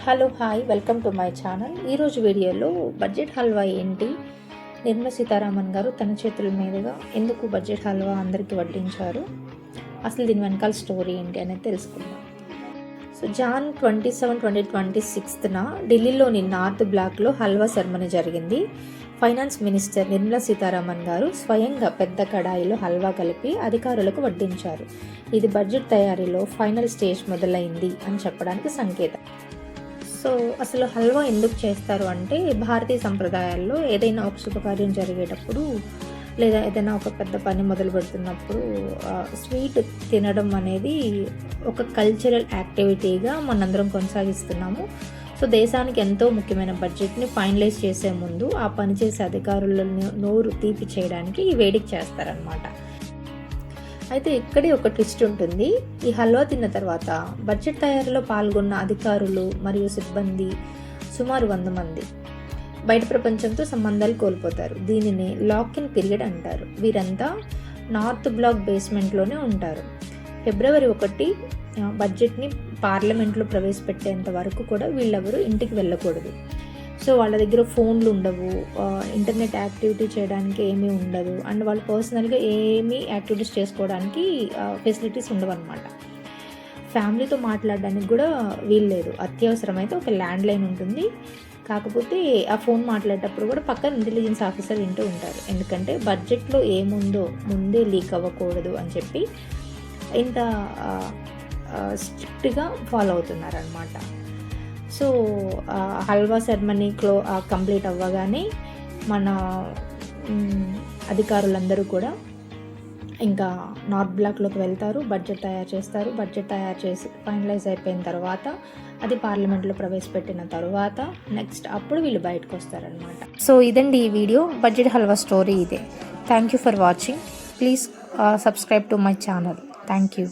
Hello hi welcome to my channel. ఈరోజు వీడియోలో budget halwa ఏంటి, నిర్మలా సీతారామన్ గారు తన చేతుల మీదుగా ఎందుకు బడ్జెట్ హల్వా అందరికీ వడ్డించారు, అసలు దీని వెనకాల స్టోరీ ఏంటి అనేది తెలుసుకుందాం. సో జాన్ 27, 2026న ఢిల్లీలోని నార్త్ బ్లాక్లో హల్వా సెరమనీ జరిగింది. ఫైనాన్స్ మినిస్టర్ నిర్మలా సీతారామన్ గారు స్వయంగా పెద్ద కడాయిలో హల్వా కలిపి అధికారులకు వడ్డించారు. ఇది బడ్జెట్ తయారీలో ఫైనల్ స్టేజ్ మొదలైంది అని చెప్పడానికి సంకేతం. సో అసలు హల్వా ఎందుకు చేస్తారు అంటే, భారతీయ సంప్రదాయాల్లో ఏదైనా ఒక శుభకార్యం జరిగేటప్పుడు లేదా ఏదైనా ఒక పెద్ద పని మొదలు పెడుతున్నప్పుడు స్వీట్ తినడం అనేది ఒక కల్చరల్ యాక్టివిటీగా మనందరం కొనసాగిస్తున్నాము. సో దేశానికి ఎంతో ముఖ్యమైన బడ్జెట్ని ఫైనలైజ్ చేసే ముందు ఆ పని చేసే అధికారులను నోరు తీపి చేయడానికి ఈ వేడుక చేస్తారనమాట. అయితే ఇక్కడే ఒక ట్విస్ట్ ఉంటుంది. ఈ హల్వా తిన్న తర్వాత బడ్జెట్ తయారీలో పాల్గొన్న అధికారులు మరియు సిబ్బంది సుమారు 100 మంది బయట ప్రపంచంతో సంబంధాలు కోల్పోతారు. దీనిని లాక్ ఇన్ పీరియడ్ అంటారు. వీరంతా నార్త్ బ్లాక్ బేస్మెంట్లోనే ఉంటారు. ఫిబ్రవరి 1 బడ్జెట్ని పార్లమెంట్లో ప్రవేశపెట్టేంత వరకు కూడా వీళ్ళెవరూ ఇంటికి వెళ్ళకూడదు. సో వాళ్ళ దగ్గర ఫోన్లు ఉండవు, ఇంటర్నెట్ యాక్టివిటీ చేయడానికి ఏమీ ఉండదు, అండ్ వాళ్ళు పర్సనల్గా ఏమీ యాక్టివిటీస్ చేసుకోవడానికి ఫెసిలిటీస్ ఉండవు అనమాట. ఫ్యామిలీతో మాట్లాడడానికి కూడా వీల్లేదు. అత్యవసరమైతే ఒక ల్యాండ్ లైన్ ఉంటుంది. కాకపోతే ఆ ఫోన్ మాట్లాడేటప్పుడు కూడా పక్కన ఇంటెలిజెన్స్ ఆఫీసర్ వింటూ ఉంటారు. ఎందుకంటే బడ్జెట్లో ఏముందో ముందే లీక్ అవ్వకూడదు అని చెప్పి ఇంత స్ట్రిక్ట్గా ఫాలో అవుతున్నారనమాట. సో హల్వా సెరమనీ కంప్లీట్ అవ్వగానే మన అధికారులందరూ కూడా ఇంకా నార్త్ బ్లాక్లోకి వెళ్తారు, బడ్జెట్ తయారు చేస్తారు. బడ్జెట్ తయారు చేసి ఫైనలైజ్ అయిపోయిన తర్వాత అది పార్లమెంట్లో ప్రవేశపెట్టిన తర్వాత నెక్స్ట్ అప్పుడు వీళ్ళు బయటకు వస్తారనమాట. సో ఇదండి ఈ వీడియో, బడ్జెట్ హల్వా స్టోరీ ఇదే. Thank you for watching. Please subscribe to my channel. Thank you.